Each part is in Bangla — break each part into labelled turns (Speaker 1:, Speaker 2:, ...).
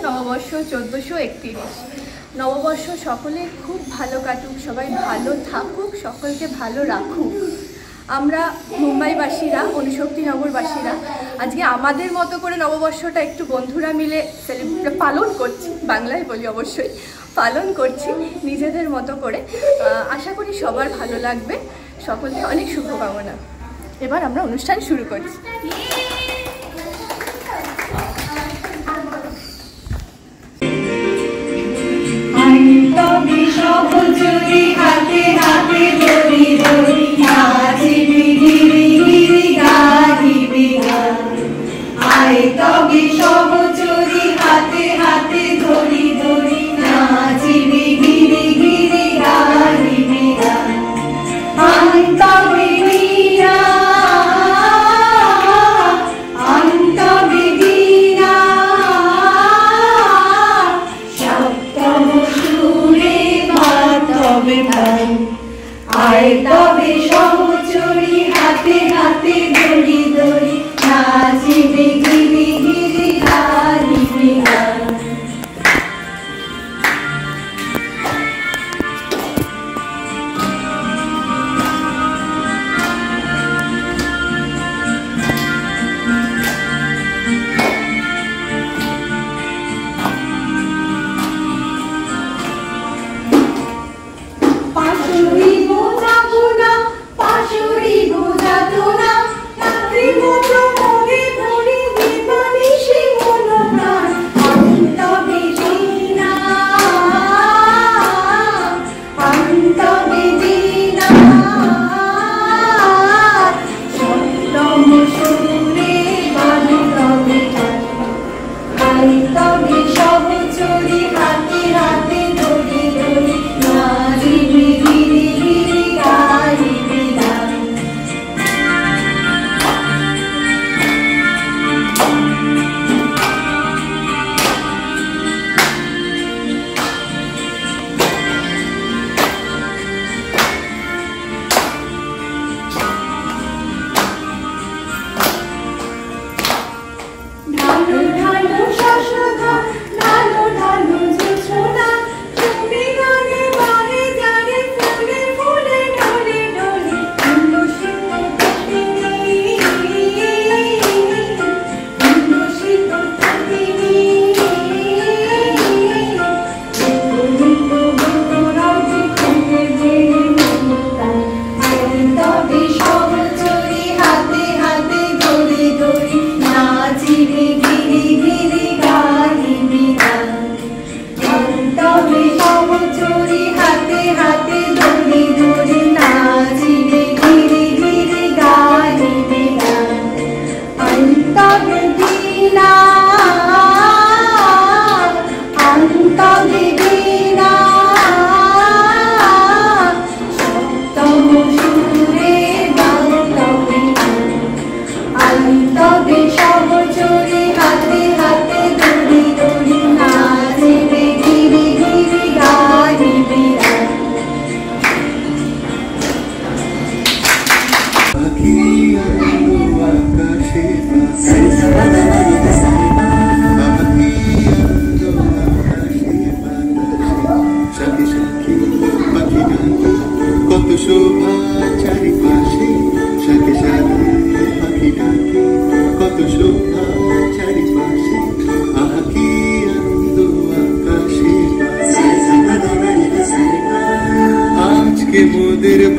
Speaker 1: নববর্ষ 1431। নববর্ষ সকলের খুব ভালো কাটুক, সবাই ভালো থাকুক, সকলকে ভালো রাখুক। আমরা মুম্বাইবাসীরা, অনুশক্তিনগরবাসীরা আজকে আমাদের মতো করে নববর্ষটা একটু বন্ধুরা মিলে পালন করছি, বাংলায় বলি অবশ্যই, পালন করছি নিজেদের মতো করে। আশা করি সবার ভালো লাগবে, সকলকে অনেক শুভকামনা। এবার আমরা অনুষ্ঠান শুরু করছি।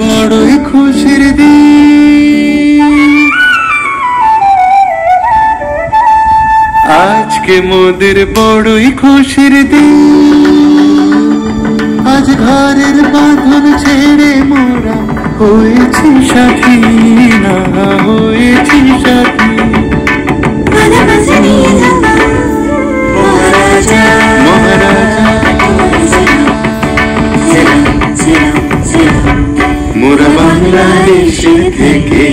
Speaker 2: বড়ই খুশির দিন, আজকে মোদের বড়ই খুশির দিন। আজ ঘরের বাঁধন ছেড়ে মোরা হয়েছি সাথী, না হয়েছি সাথী। মহারাজা মোরা বাংলাদেশে থেকে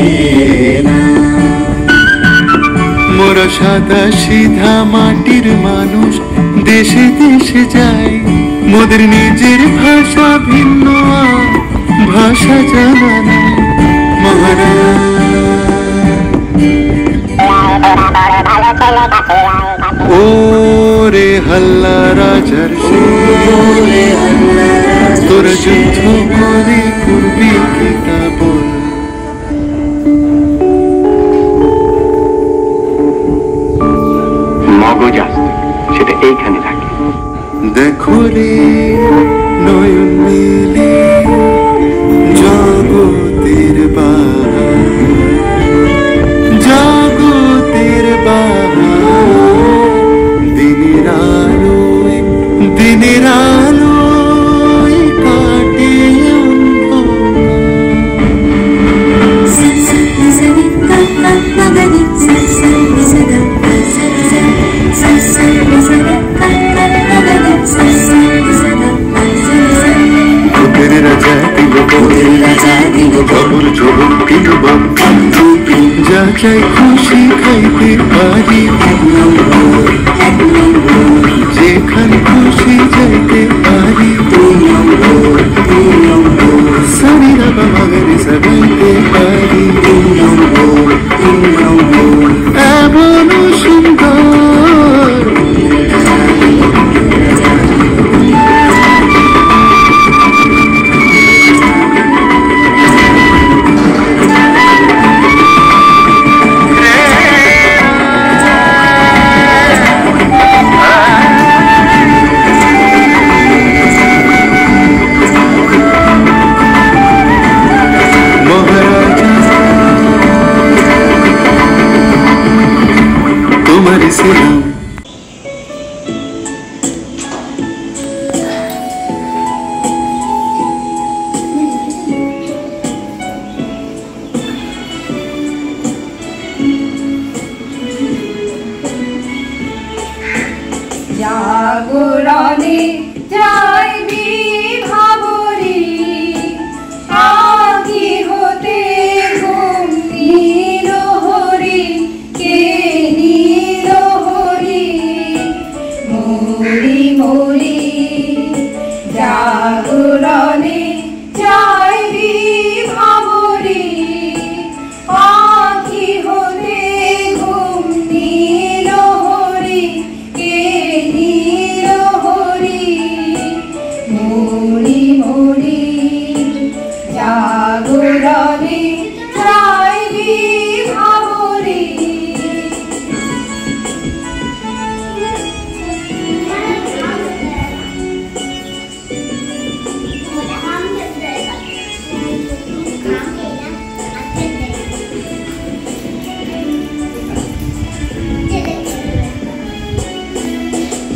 Speaker 2: মোরা সাদা সিধা মাটির মানুষ, দেশে দেশে যাই মোদের নিজের ভাষা ভিন্ন, ভাষা জানা নাই। মহারাজ ওরে হল রাজার তোরা যুদ্ধ করে করবি কি তা বল।
Speaker 3: মগজ আসতে সেটা এইখানে থাকে।
Speaker 2: দেখো রে নয়ন মিলে জগতের বাহার, জগতের বাহার, দিনের আলোয় দিনের আলোয় কাটে ঝবর ঝবর কিনব, যা চাই খুশি খাইতে পারি, যেখানে খুশি যাইতে পারি, সারিরা বাবাগারে সাজাইতে পারি, এমন সুন্দর selam.
Speaker 1: জাগরণে যাইবি ভাবরি, আখি হতে ঘুম নীল হরি, কে নীল হরি, মরি মরি। জাগরণে যাইবি ভাবরি, আখি হতে ঘুম নীল হরি, কে নীল হরি, মরি মরি। জাগরণে যাইবি ভাবরি।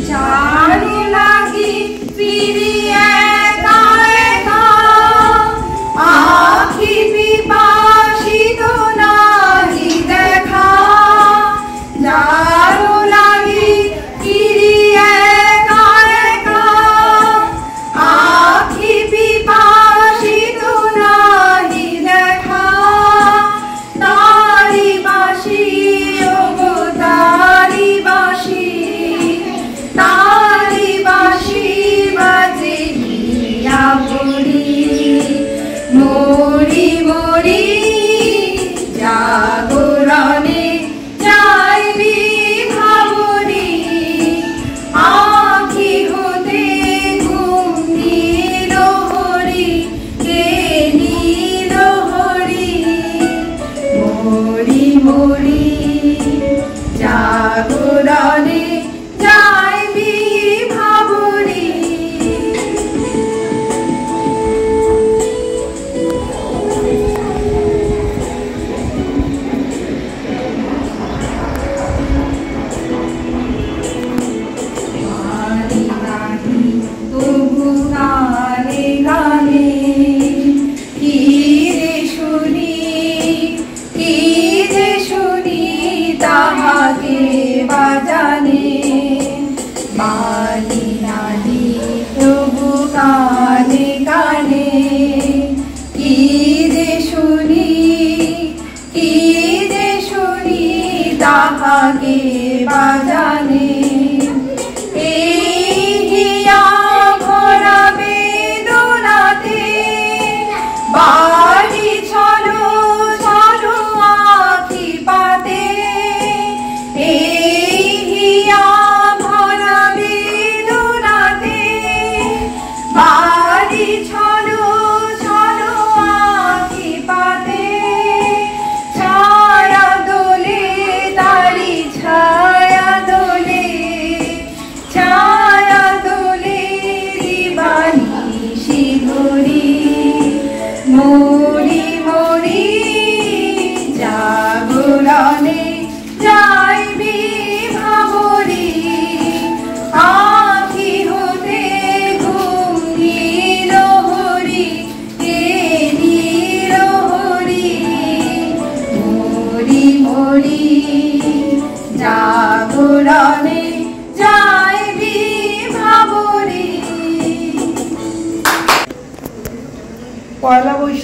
Speaker 1: চারু লাগি ফিরিয়ে আখি পিপাসিত নাহি দেখা, চারু লাগি ফিরিয়ে আখি পিপাসিত নাহি দেখা, তারি বাসি ওগো তারি বাসি, তারি বাসি বাজে গিয়া পড়ি, মরি মরি। জাগরণে যাইবি ভাবরি, আখি হতে ঘুম নীল হরি, কে নীল হরি, মরি মরি। জাগরণে যাইবি ভাবরি। তবু গানে গানে কি যে শুনি, কি যে শুনি তাহাকে বাজানে, মানি নাহি তবু কানে কানে, কি যে শুনি, কি যে শুনি তাহাকে বাজানে। এই হিয়া ভরা বেদনাতে বাড়ি চলো চলো আখি পাতে, এই হিয়া ভরা বেদনাতে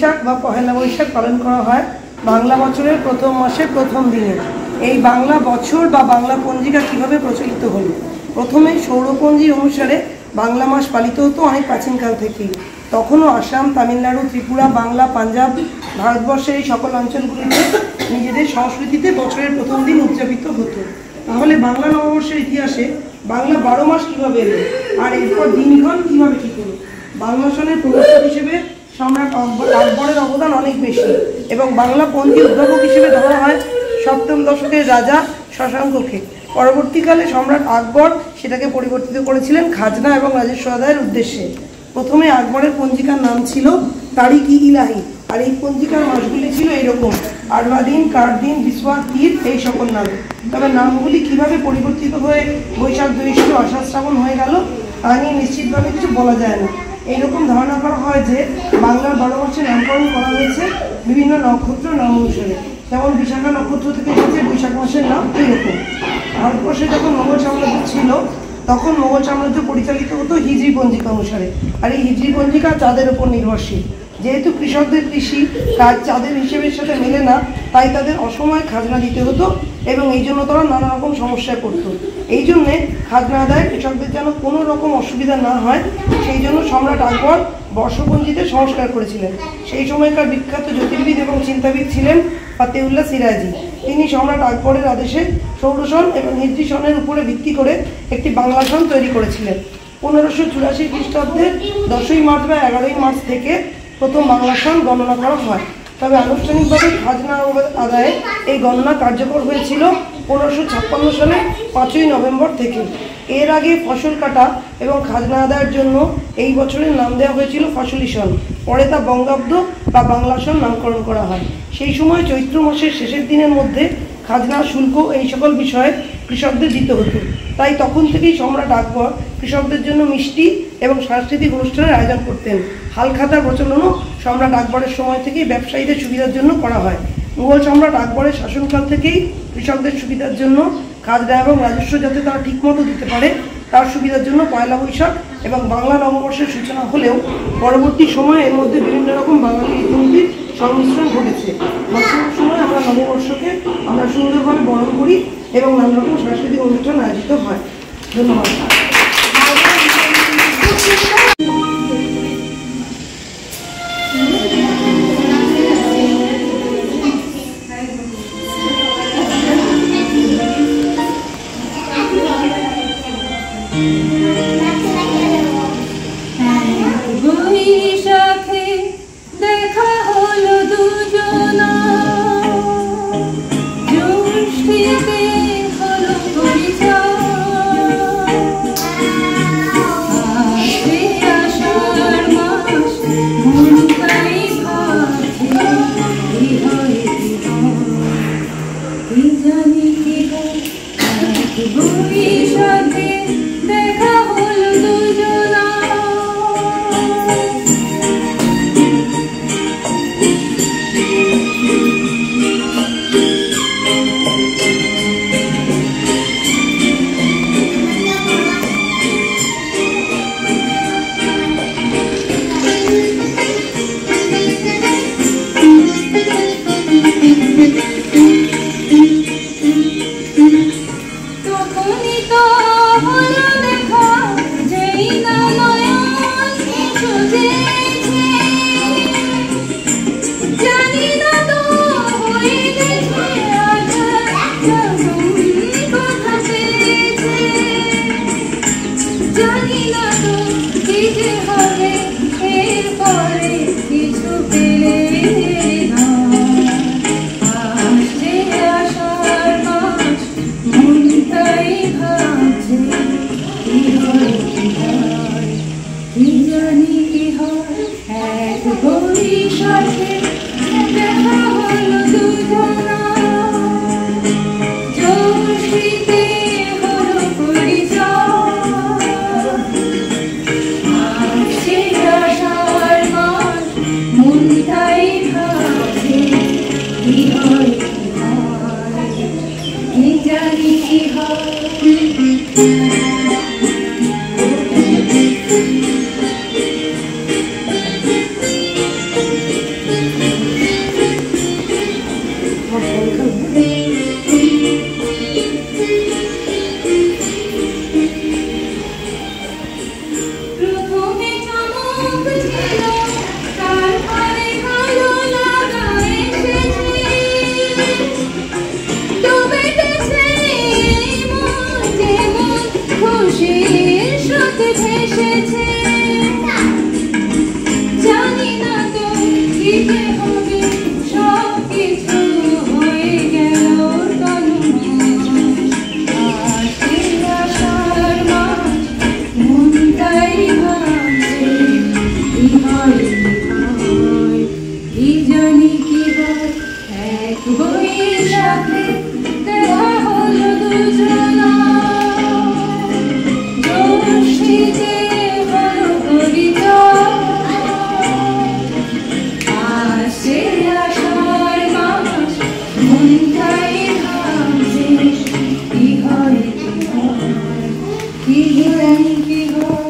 Speaker 4: বৈশাখ বা পহেলা বৈশাখ পালন করা হয় বাংলা বছরের প্রথম মাসের প্রথম দিনে। এই বাংলা বছর বা বাংলা পঞ্জিকা কীভাবে প্রচলিত হলো? প্রথমে সৌরপঞ্জি অনুসারে বাংলা মাস পালিত হতো অনেক প্রাচীনকাল থেকেই। তখনও আসাম, তামিলনাড়ু, ত্রিপুরা, বাংলা, পাঞ্জাব, ভারতবর্ষের এই সকল অঞ্চলগুলিতে নিজেদের সংস্কৃতিতে বছরের প্রথম দিন উদযাপিত হতো। তাহলে বাংলা নববর্ষের ইতিহাসে বাংলা 12 মাস কীভাবে এলো আর এরপর দিনক্ষণ কীভাবে ঠিক হলো? বাংলা সনের প্রবর্তক হিসেবে সম্রাট আকবরের অবদান অনেক বেশি এবং বাংলা পঞ্জি উদ্ভাবক হিসেবে ধরা হয় সপ্তম দশকের রাজা শশাঙ্ককে। পরবর্তীকালে সম্রাট আকবর সেটাকে পরিবর্তিত করেছিলেন খাজনা এবং রাজস্ব আদায়ের উদ্দেশ্যে। প্রথমে আকবরের পঞ্জিকার নাম ছিল তারিক-ই-ইলাহি, আর এই পঞ্জিকার মাসগুলি ছিল এইরকম: আরবাদিন, কারদিন, বিসওয়াত, তীর, এই সকল নামে। তবে নামগুলি কিভাবে পরিবর্তিত হয়ে বৈশাখ, জ্যৈষ্ঠ, আষাঢ়, শ্রাবণ হয়ে গেল তা নিয়ে নিশ্চিতভাবে কিছু বলা যায় না। এইরকম ধারণা করা হয় যে বাংলার 12 মাসের নামকরণ করা হয়েছে বিভিন্ন নক্ষত্র নাম অনুসারে। যেমন বিশাখা নক্ষত্র থেকে এসেছে বৈশাখ মাসের নাম। এইরকম ভারতবর্ষে যখন মোগল সাম্রাজ্য ছিল তখন মোগল সাম্রাজ্য পরিচালিত হতো হিজরি পঞ্জিকা অনুসারে, আর এই হিজরি পঞ্জিকা চাঁদের উপর নির্ভরশীল। যেহেতু কৃষকদের কৃষি কাজ চাঁদের হিসেবের সাথে মেলে না, তাই তাদের অসময়ে খাজনা দিতে হতো এবং এই জন্য তারা নানা রকম সমস্যায় পড়তো। এই জন্যে খাজনা আদায় কৃষকদের যেন কোনো রকম অসুবিধা না হয়, সেই জন্য সম্রাট আকবর বর্ষপঞ্জিতে সংস্কার করেছিলেন। সেই সময়কার বিখ্যাত জ্যোতির্বিদ এবং চিন্তাবিদ ছিলেন ফাতেউল্লাহ সিরাজি। তিনি সম্রাট আকবরের আদেশে সৌরসন এবং হিজরি সনের উপরে ভিত্তি করে একটি বাংলা সন তৈরি করেছিলেন। 1584 খ্রিস্টাব্দের 10ই মার্চ বা 11ই মার্চ থেকে প্রথম বাংলা সন গণনা করা হয়। তবে আনুষ্ঠানিকভাবে খাজনা আদায়ে এই গণনা কার্যকর হয়েছিল 1556 সালের 5ই নভেম্বর থেকে। এর আগে ফসল কাটা এবং খাজনা আদায়ের জন্য এই বছরের নাম দেওয়া হয়েছিল ফসলি সন। পরে তা বঙ্গাব্দ বা বাংলা সন নামকরণ করা হয়। সেই সময় চৈত্র মাসের শেষের দিনের মধ্যে খাজনা, শুল্ক এই সকল বিষয়ে কৃষকদের দিতে হতো। তাই তখন থেকেই সম্রাট আকবর কৃষকদের জন্য মিষ্টি এবং সাংস্কৃতিক অনুষ্ঠানের আয়োজন করতেন। হালখাতার প্রচলনও সম্রাট আকবরের সময় থেকেই ব্যবসায়ীদের সুবিধার জন্য করা হয়। মুঘল সম্রাট আকবরের শাসনকাল থেকেই কৃষকদের সুবিধার জন্য খাজনা এবং রাজস্ব যাতে তারা ঠিকমতো দিতে পারে তার সুবিধার জন্য পয়লা বৈশাখ এবং বাংলা নববর্ষের সূচনা হলেও পরবর্তী সময়ে এর মধ্যে বিভিন্ন রকম বাঙালি রীতিনীতির সংমিশ্রণ ঘটেছে। বর্তমান সময় আমরা নববর্ষকে আমরা সুন্দরভাবে বরণ করি এবং নানা রকম সাংস্কৃতিক অনুষ্ঠান আয়োজিত হয়। ধন্যবাদ।
Speaker 5: বৈশাখে দেখা হলো দুজনা, জ্যৈষ্ঠীতে হলো পরিচয়, আসবে আষাঢ় মাস মন তাই ভাবছে কি হয় কি জানি কি হয়। বৈশাখে দেখা হলো দুজনা, তখনই তো হলো দেখা যেই না নয়ন সুজেছে, জানি না তো হয়ে গেছে আঘাত যখন কথা পেয়েছে, জানি না তো কি যে হবে এরপরে কিছু পেলে না। আসছে আষাঢ় মাস মন তাই ভাবছে কি হয় কি জানি কি হয়। এক বৈশাখে দেখা হলো দুজনা, জ্যৈষ্ঠীতে হলো পরিচয়, আসছে আষাঢ় মাস মন তাই ভাবছে কি হয় কি জানি কি হয়। মনটাই ভাবছে কি হয় কি হয় কি হয়।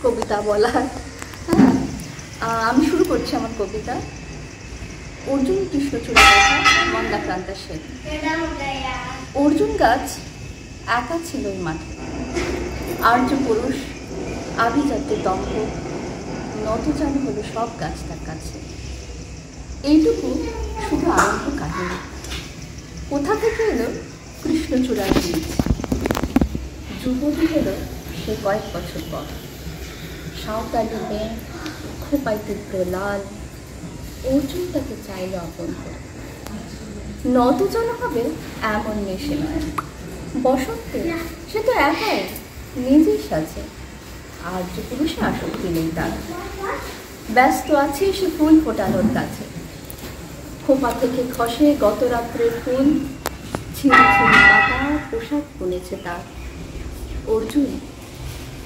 Speaker 1: কবিতা বলার। হ্যাঁ, আমি শুরু করছি আমার কবিতা। অর্জুন কৃষ্ণচূড়ার কথা, মন্দাক্রান্তা সেন। অর্জুন গাছ একা ছিল ওই মাঠে, আর্য পুরুষ আভিজাত্যের দম্ভ নতজানু হলো সব গাছ তার কাছে। এইটুকু শুধু আরম্ভ কাহিনী। কোথা থেকে এলো কৃষ্ণচূড়ার বীজ? যুবতী হলো সে কয়েক বছর পর, সাঁওতালি মেয়ে, খোপায় তীব্র লাল। অর্জুন তাকে চাইল আপন করে, নতজন হবে এমন নেশে নয়। বসন্তে সে তো একাই নিজেই সাজে, আর্য পুরুষে আসক্তি নেই তার। ব্যস্ত আছে সে ফুল ফোটানোর কাছে, খোপা থেকে খসে গত রাত্রের ফুল, ছিঁড়ি ছিঁড়ি পাতা পোশাক বুনেছে তার। অর্জুন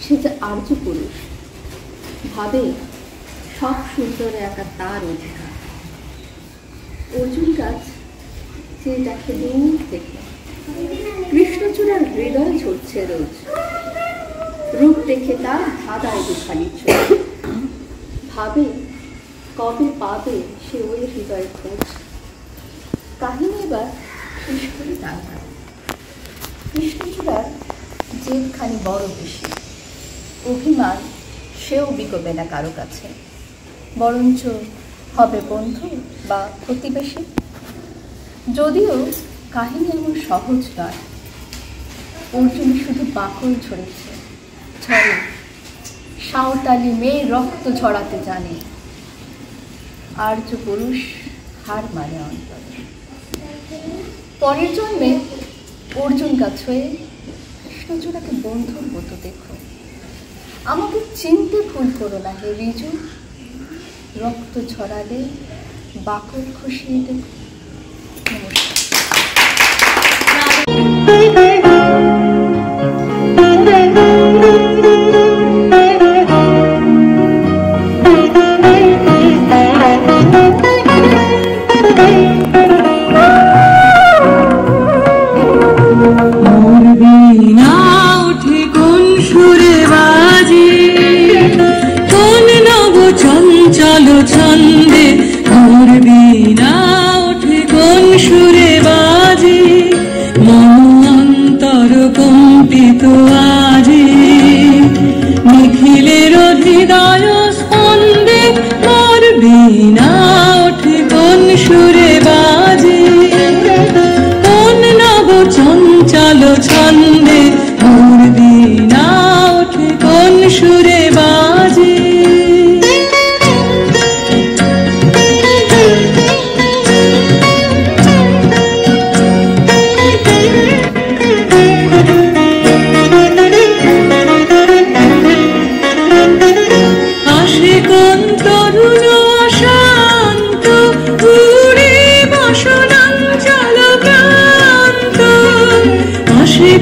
Speaker 1: সে যে আর্য পুরুষ, ভাবে সব সুন্দর একা তার অধিকার। অর্জুন গাছ যে দেখে দূর থেকে, কৃষ্ণচূড়ার হৃদয় ঝরছে রোজ। রূপ দেখে তার ধাঁধায় দুখানি চোখ, ভাবে কবে পাবে সে ওই হৃদয় খোঁজ। কাহিনী এবার শেষ করে তার হাতে। কৃষ্ণচূড়ার জেদখানি বড় বেশি, অভিমান সেও বিকবে না কারো কাছে, বরঞ্চ হবে বন্ধু বা প্রতিবেশী। যদিও কাহিনী এমন সহজ নয়, অর্জুন শুধু বাকল ঝরেছে, ঝরে সাঁওতালি মেয়ে রক্ত ঝরাতে জানে। আর্য পুরুষ হার মানে অন্তরে। পরের জন্মে অর্জুন গাছ হয়ে কৃষ্ণচূড়াকে বন্ধুর মতো দেখো। আমাকে চিনতে ভুল করো না হে রিজু, রক্ত ঝরালে বাকল খুশিয়ে দেখো। নমস্কার।
Speaker 5: চলো ছন্দে ঘোর বিনা ওঠে কোন সুরে বাজে, মন অন্তর কম্পিত আজি নিখিলের হৃদয় স্পন্দে, ঘোর বিনা ওঠে কোন সুরে বাজে, কোন নব চঞ্চল ছন্দে ঘোর বিনা ওঠে কোন সুরে বাজে।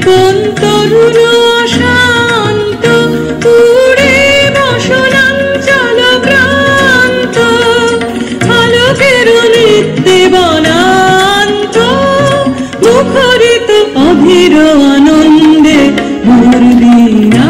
Speaker 5: কোন তরুণ শান্ত পুরে বসনাঞ্চল ক্রান্ত, আলোকের নিত্যে বনান্ত মুখরিত অধীর আনন্দে ভোর দিনা